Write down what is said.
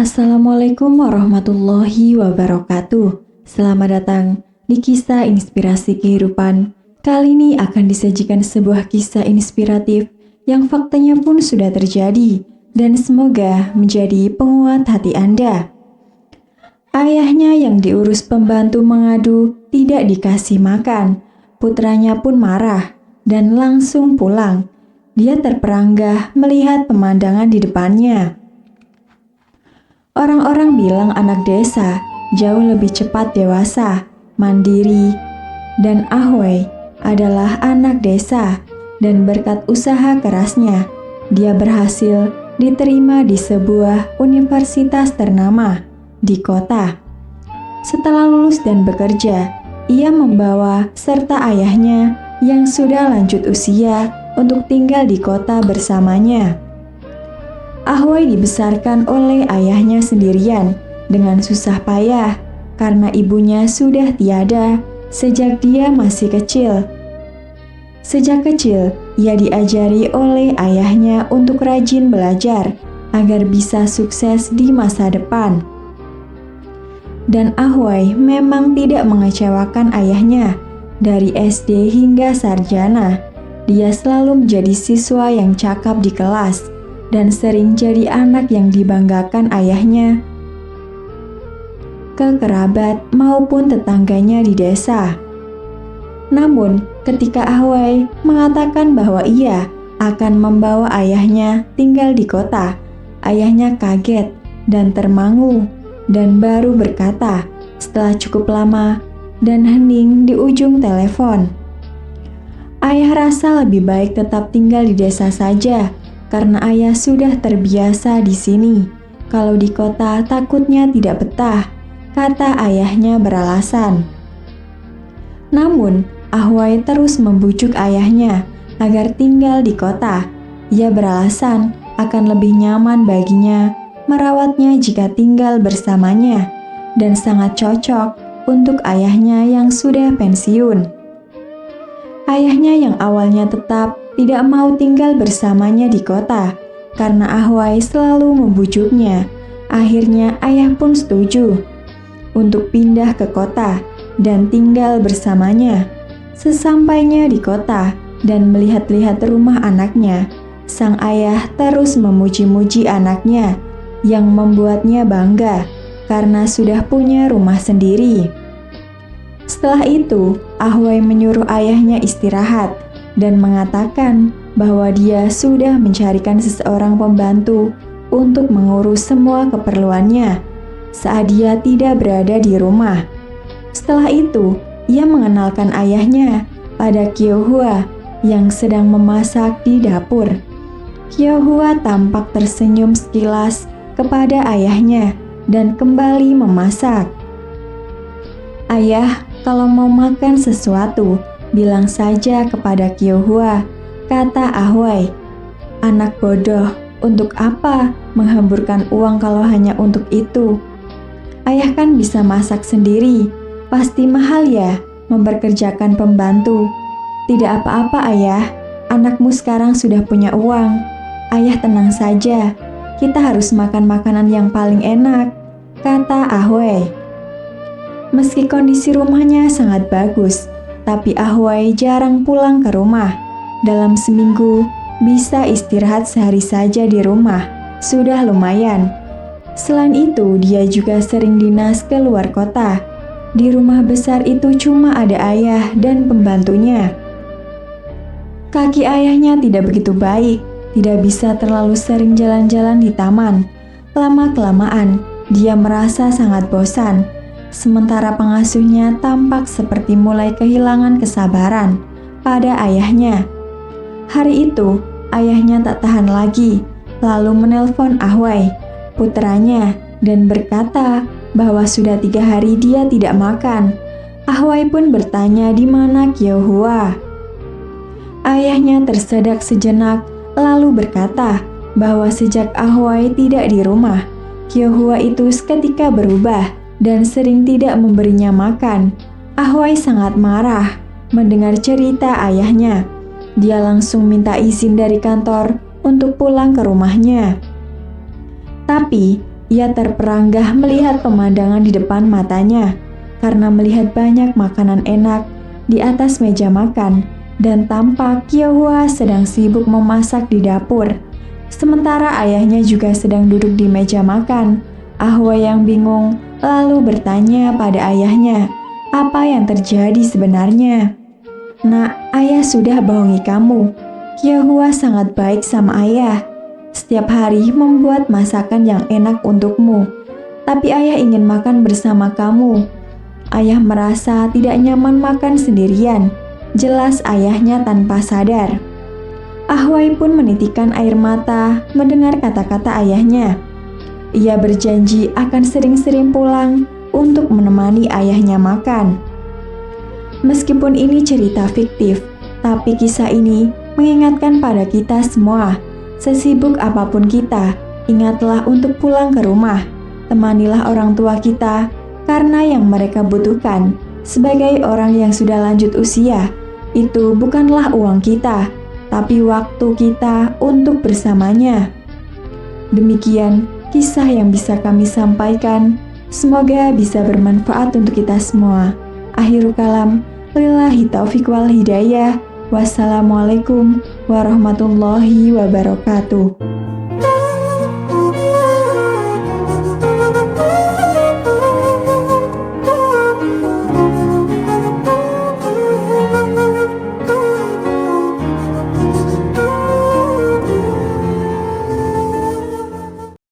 Assalamualaikum warahmatullahi wabarakatuh. Selamat datang di Kisah Inspirasi Kehidupan. Kali ini akan disajikan sebuah kisah inspiratif yang faktanya pun sudah terjadi dan semoga menjadi penguat hati Anda. Ayahnya yang diurus pembantu mengadu tidak dikasih makan. Putranya pun marah dan langsung pulang. Dia terperanggah melihat pemandangan di depannya. Orang-orang bilang anak desa jauh lebih cepat dewasa, mandiri, dan Ahway adalah anak desa dan berkat usaha kerasnya, dia berhasil diterima di sebuah universitas ternama di kota. Setelah lulus dan bekerja, ia membawa serta ayahnya yang sudah lanjut usia untuk tinggal di kota bersamanya. Ahway dibesarkan oleh ayahnya sendirian dengan susah payah karena ibunya sudah tiada sejak dia masih kecil. Sejak kecil, ia diajari oleh ayahnya untuk rajin belajar agar bisa sukses di masa depan. Dan Ahway memang tidak mengecewakan ayahnya. Dari SD hingga sarjana, dia selalu menjadi siswa yang cakap di kelas dan sering jadi anak yang dibanggakan ayahnya ke kerabat maupun tetangganya di desa. Namun, ketika Ahway mengatakan bahwa ia akan membawa ayahnya tinggal di kota, ayahnya kaget dan termangu dan baru berkata setelah cukup lama dan hening di ujung telepon, "Ayah rasa lebih baik tetap tinggal di desa saja. Karena ayah sudah terbiasa di sini. Kalau di kota takutnya tidak betah," kata ayahnya beralasan. Namun, Ahway terus membujuk ayahnya agar tinggal di kota. Ia beralasan akan lebih nyaman baginya merawatnya jika tinggal bersamanya dan sangat cocok untuk ayahnya yang sudah pensiun. Ayahnya yang awalnya tetap tidak mau tinggal bersamanya di kota karena Ahway selalu membujuknya. Akhirnya ayah pun setuju untuk pindah ke kota dan tinggal bersamanya. Sesampainya di kota dan melihat-lihat rumah anaknya, sang ayah terus memuji-muji anaknya yang membuatnya bangga karena sudah punya rumah sendiri. Setelah itu, Ahway menyuruh ayahnya istirahat dan mengatakan bahwa dia sudah mencarikan seseorang pembantu untuk mengurus semua keperluannya saat dia tidak berada di rumah. Setelah itu, ia mengenalkan ayahnya pada Kyohua yang sedang memasak di dapur. Kyohua tampak tersenyum sekilas kepada ayahnya dan kembali memasak. "Ayah, kalau mau makan sesuatu, bilang saja kepada Kyohua," kata Ahway. "Anak bodoh, untuk apa menghamburkan uang kalau hanya untuk itu? Ayah kan bisa masak sendiri, pasti mahal ya memperkerjakan pembantu." "Tidak apa-apa ayah, anakmu sekarang sudah punya uang. Ayah tenang saja, kita harus makan makanan yang paling enak," kata Ahway. Meski kondisi rumahnya sangat bagus, tapi Ahway jarang pulang ke rumah. Dalam seminggu, bisa istirahat sehari saja di rumah. Sudah lumayan. Selain itu, dia juga sering dinas ke luar kota. Di rumah besar itu cuma ada ayah dan pembantunya. Kaki ayahnya tidak begitu baik, tidak bisa terlalu sering jalan-jalan di taman. Lama-kelamaan, dia merasa sangat bosan. Sementara pengasuhnya tampak seperti mulai kehilangan kesabaran pada ayahnya. Hari itu, ayahnya tak tahan lagi, lalu menelpon Ahway, putranya, dan berkata bahwa sudah 3 hari dia tidak makan. Ahway pun bertanya di mana Kyohua. Ayahnya tersedak sejenak, lalu berkata bahwa sejak Ahway tidak di rumah, Kyohua itu seketika berubah dan sering tidak memberinya makan. Ahway sangat marah mendengar cerita ayahnya. Dia langsung minta izin dari kantor untuk pulang ke rumahnya. Tapi Ia terperanggah melihat pemandangan di depan matanya karena melihat banyak makanan enak di atas meja makan dan tampak Kyohwa sedang sibuk memasak di dapur. Sementara ayahnya juga sedang duduk di meja makan. Ahwa yang bingung lalu bertanya pada ayahnya, apa yang terjadi sebenarnya? Nak, ayah sudah bohongi kamu. Kyohwa sangat baik sama ayah. Setiap hari membuat masakan yang enak untukmu. Tapi ayah ingin makan bersama kamu. Ayah merasa tidak nyaman makan sendirian. Jelas ayahnya tanpa sadar. Ahwai pun menitikkan air mata mendengar kata-kata ayahnya. Ia berjanji akan sering-sering pulang untuk menemani ayahnya makan. Meskipun ini cerita fiktif, tapi kisah ini mengingatkan pada kita semua. Sesibuk apapun kita, ingatlah untuk pulang ke rumah. Temanilah orang tua kita karena yang mereka butuhkan sebagai orang yang sudah lanjut usia. Itu bukanlah uang kita, tapi waktu kita untuk bersamanya. Demikian kisah yang bisa kami sampaikan. Semoga bisa bermanfaat untuk kita semua. Akhirul kalam, lillahi taufiq wal hidayah. Wassalamualaikum warahmatullahi wabarakatuh.